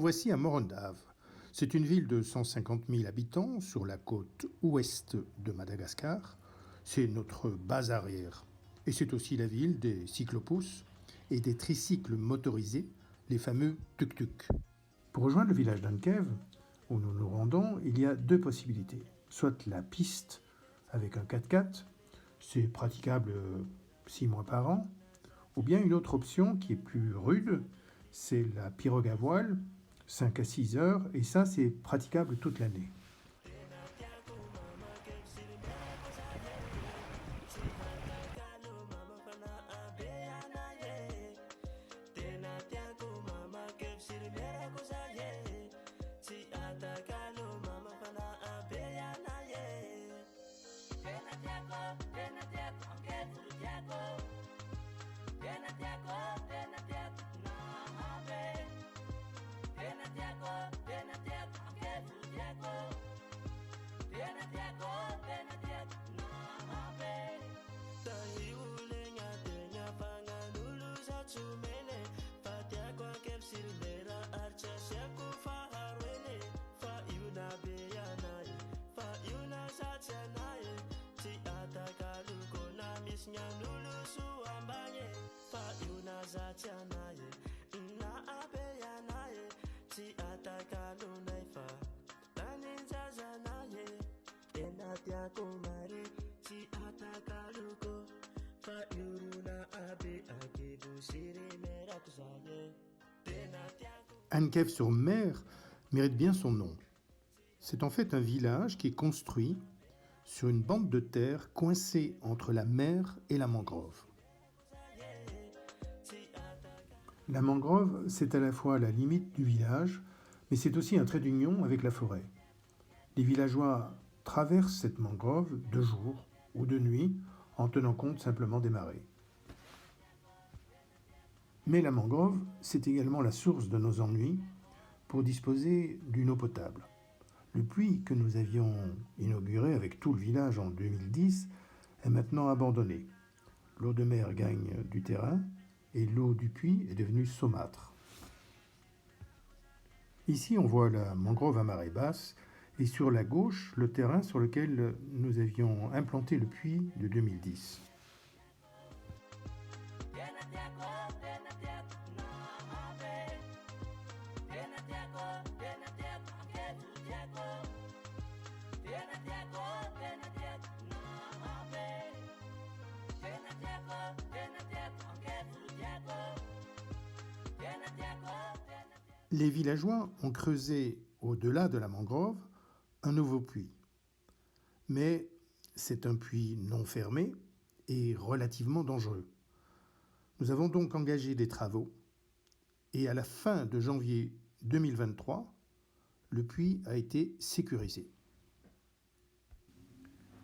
voici à Morondave. C'est une ville de 150 000 habitants sur la côte ouest de Madagascar. C'est notre base arrière. Et c'est aussi la ville des cyclopous et des tricycles motorisés, les fameux tuk-tuk. Pour rejoindre le village d'Ankev, où nous nous rendons, il y a deux possibilités. Soit la piste avec un 4x4, c'est praticable 6 mois par an, ou bien une autre option qui est plus rude, c'est la pirogue à voile, 5 à 6 heures, et ça c'est praticable toute l'année. Ankev-sur-Mer mérite bien son nom. C'est en fait un village qui est construit sur une bande de terre coincée entre la mer et la mangrove. La mangrove, c'est à la fois la limite du village, mais c'est aussi un trait d'union avec la forêt. Les villageois traversent cette mangrove de jour ou de nuit en tenant compte simplement des marées. Mais la mangrove, c'est également la source de nos ennuis pour disposer d'une eau potable. Le puits que nous avions inauguré avec tout le village en 2010 est maintenant abandonné. L'eau de mer gagne du terrain et l'eau du puits est devenue saumâtre. Ici, on voit la mangrove à marée basse et sur la gauche, le terrain sur lequel nous avions implanté le puits de 2010. Les villageois ont creusé au-delà de la mangrove un nouveau puits. Mais c'est un puits non fermé et relativement dangereux. Nous avons donc engagé des travaux et à la fin de janvier 2023, le puits a été sécurisé.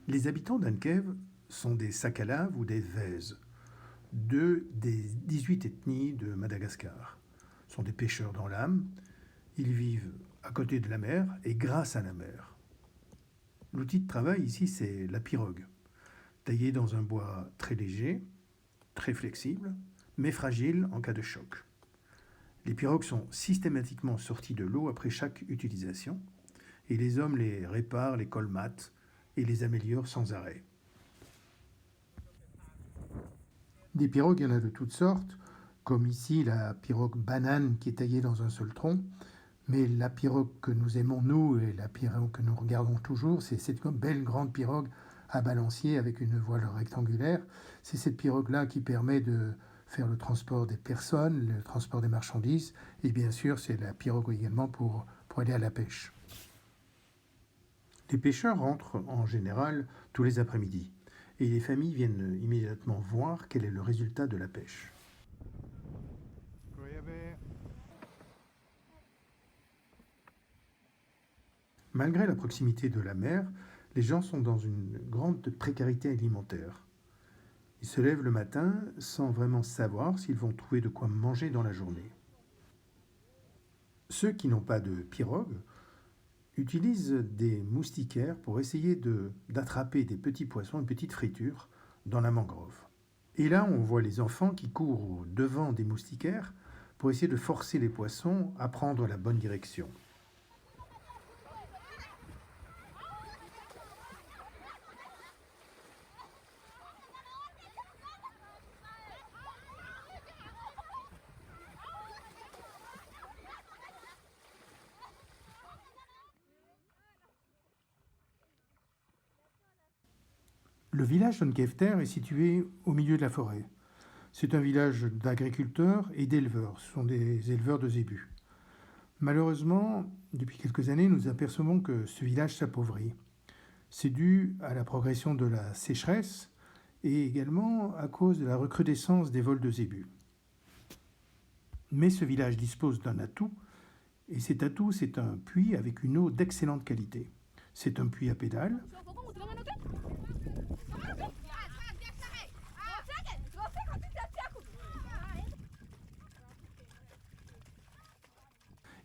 Les habitants d'Ankev sont des Sakalaves ou des Vèzes, deux des 18 ethnies de Madagascar. Ce sont des pêcheurs dans l'âme. Ils vivent à côté de la mer et grâce à la mer. L'outil de travail ici, c'est la pirogue, taillée dans un bois très léger, très flexible, mais fragile en cas de choc. Les pirogues sont systématiquement sorties de l'eau après chaque utilisation et les hommes les réparent, les colmatent et les améliorent sans arrêt. Des pirogues, il y en a de toutes sortes, comme ici la pirogue banane qui est taillée dans un seul tronc. Mais la pirogue que nous aimons, nous, et la pirogue que nous regardons toujours, c'est cette belle grande pirogue à balancier avec une voile rectangulaire. C'est cette pirogue-là qui permet de faire le transport des personnes, le transport des marchandises, et bien sûr, c'est la pirogue également pour aller à la pêche. Les pêcheurs rentrent en général tous les après-midi, et les familles viennent immédiatement voir quel est le résultat de la pêche. Malgré la proximité de la mer, les gens sont dans une grande précarité alimentaire. Ils se lèvent le matin sans vraiment savoir s'ils vont trouver de quoi manger dans la journée. Ceux qui n'ont pas de pirogue utilisent des moustiquaires pour essayer d'attraper des petits poissons, une petite friture, dans la mangrove. Et là, on voit les enfants qui courent au devant des moustiquaires pour essayer de forcer les poissons à prendre la bonne direction. Le village d'Onkefter est situé au milieu de la forêt. C'est un village d'agriculteurs et d'éleveurs. Ce sont des éleveurs de zébus. Malheureusement, depuis quelques années, nous apercevons que ce village s'appauvrit. C'est dû à la progression de la sécheresse et également à cause de la recrudescence des vols de zébus. Mais ce village dispose d'un atout, et cet atout, c'est un puits avec une eau d'excellente qualité. C'est un puits à pédales.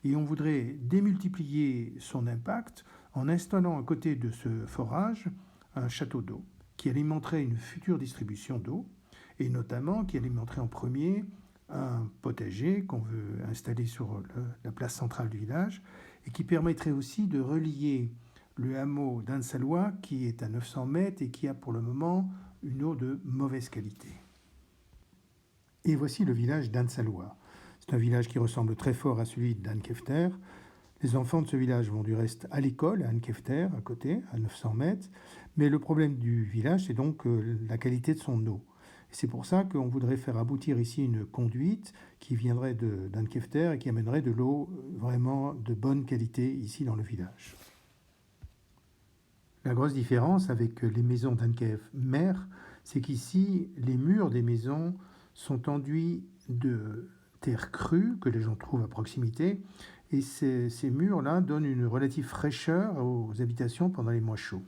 Et on voudrait démultiplier son impact en installant à côté de ce forage un château d'eau qui alimenterait une future distribution d'eau et notamment qui alimenterait en premier un potager qu'on veut installer sur la place centrale du village et qui permettrait aussi de relier le hameau d'Ansalois qui est à 900 mètres et qui a pour le moment une eau de mauvaise qualité. Et voici le village d'Ansalois. C'est un village qui ressemble très fort à celui d'Ankefter. Les enfants de ce village vont du reste à l'école, à Ankefter, à côté, à 900 mètres. Mais le problème du village, c'est donc la qualité de son eau. Et c'est pour ça qu'on voudrait faire aboutir ici une conduite qui viendrait d'Ankefter et qui amènerait de l'eau vraiment de bonne qualité ici dans le village. La grosse différence avec les maisons d'Ankefter, c'est qu'ici, les murs des maisons sont enduits de terre crue que les gens trouvent à proximité. Et ces murs-là donnent une relative fraîcheur aux habitations pendant les mois chauds.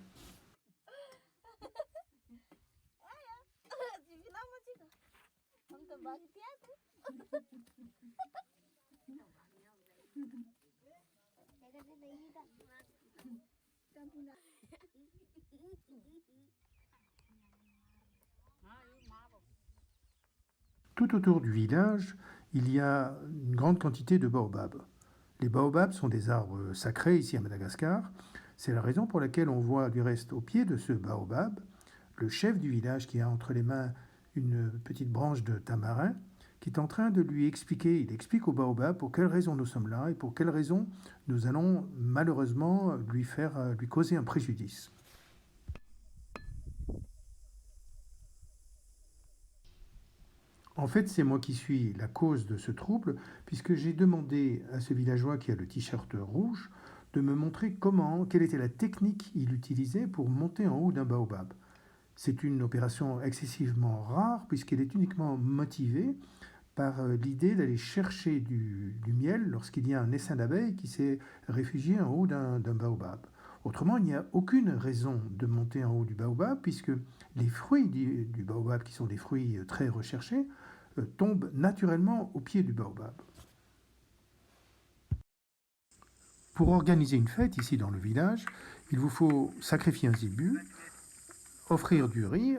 Tout autour du village, il y a une grande quantité de baobabs. Les baobabs sont des arbres sacrés ici à Madagascar. C'est la raison pour laquelle on voit du reste au pied de ce baobab le chef du village qui a entre les mains une petite branche de tamarin qui est en train de lui expliquer, il explique au baobab pour quelle raison nous sommes là et pour quelle raison nous allons malheureusement lui causer un préjudice. En fait, c'est moi qui suis la cause de ce trouble, puisque j'ai demandé à ce villageois qui a le t-shirt rouge de me montrer quelle était la technique qu'il utilisait pour monter en haut d'un baobab. C'est une opération excessivement rare, puisqu'elle est uniquement motivée par l'idée d'aller chercher du miel lorsqu'il y a un essaim d'abeilles qui s'est réfugié en haut d'un baobab. Autrement, il n'y a aucune raison de monter en haut du baobab, puisque les fruits du baobab, qui sont des fruits très recherchés, tombent naturellement au pied du baobab. Pour organiser une fête ici dans le village, il vous faut sacrifier un zébu, offrir du riz,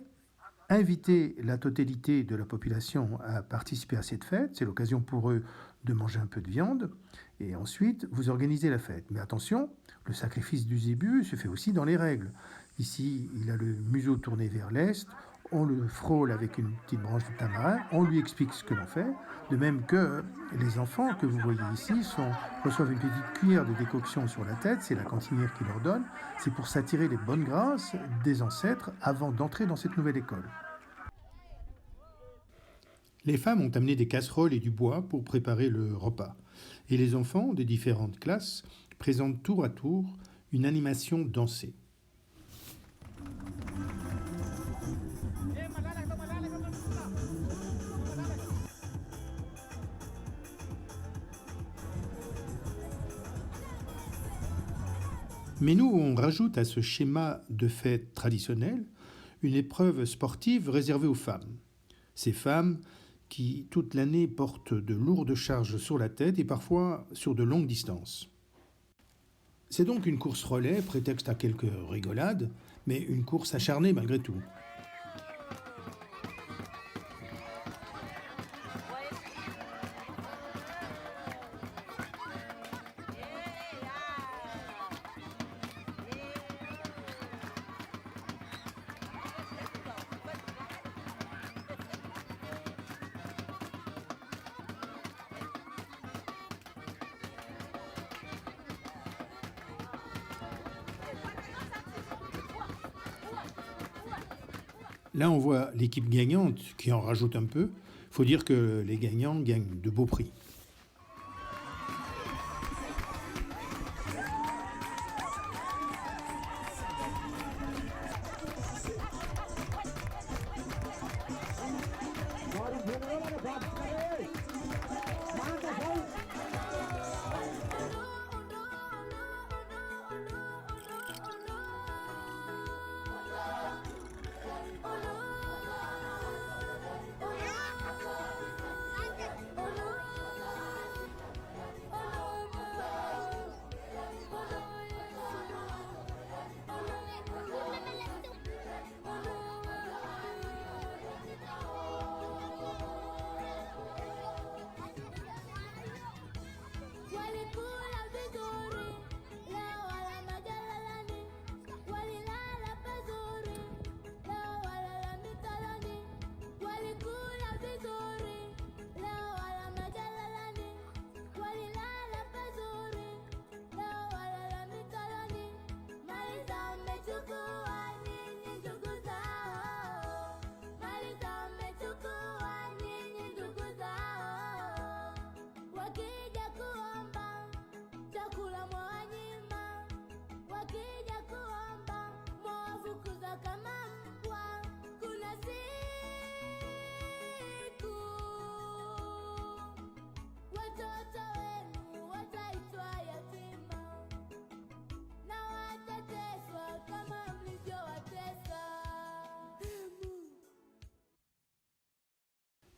inviter la totalité de la population à participer à cette fête. C'est l'occasion pour eux de manger un peu de viande. Et ensuite, vous organisez la fête. Mais attention, le sacrifice du zébu se fait aussi dans les règles. Ici, il a le museau tourné vers l'est. On le frôle avec une petite branche de tamarin. On lui explique ce que l'on fait. De même que les enfants que vous voyez ici reçoivent une petite cuillère de décoction sur la tête. C'est la cantinière qui leur donne. C'est pour s'attirer les bonnes grâces des ancêtres avant d'entrer dans cette nouvelle école. Les femmes ont amené des casseroles et du bois pour préparer le repas. Et les enfants des différentes classes présentent tour à tour une animation dansée. Mais nous, on rajoute à ce schéma de fête traditionnelle une épreuve sportive réservée aux femmes. Ces femmes qui, toute l'année, portent de lourdes charges sur la tête et parfois sur de longues distances. C'est donc une course relais, prétexte à quelques rigolades, mais une course acharnée malgré tout. Là, on voit l'équipe gagnante qui en rajoute un peu. Il faut dire que les gagnants gagnent de beaux prix.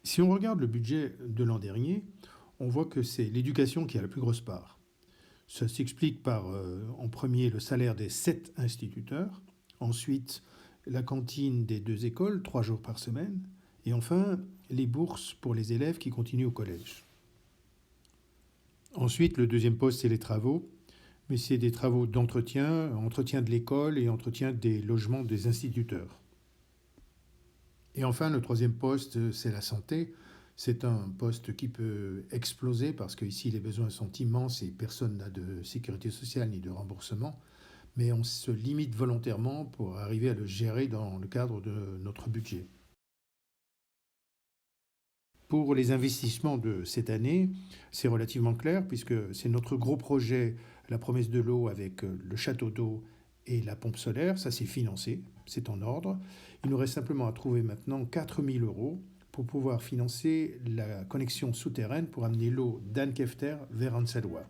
Si on regarde le budget de l'an dernier, on voit que c'est l'éducation qui a la plus grosse part. Ça s'explique par, en premier, le salaire des 7 instituteurs, ensuite la cantine des 2 écoles, 3 jours par semaine, et enfin les bourses pour les élèves qui continuent au collège. Ensuite, le deuxième poste, c'est les travaux, mais c'est des travaux d'entretien, entretien de l'école et entretien des logements des instituteurs. Et enfin, le troisième poste, c'est la santé. C'est un poste qui peut exploser parce qu'ici, les besoins sont immenses et personne n'a de sécurité sociale ni de remboursement. Mais on se limite volontairement pour arriver à le gérer dans le cadre de notre budget. Pour les investissements de cette année, c'est relativement clair puisque c'est notre gros projet, la promesse de l'eau avec le château d'eau et la pompe solaire. Ça, c'est financé, c'est en ordre. Il nous reste simplement à trouver maintenant 4 000 € pour pouvoir financer la connexion souterraine pour amener l'eau d'Anne-Kefter vers Ansallois.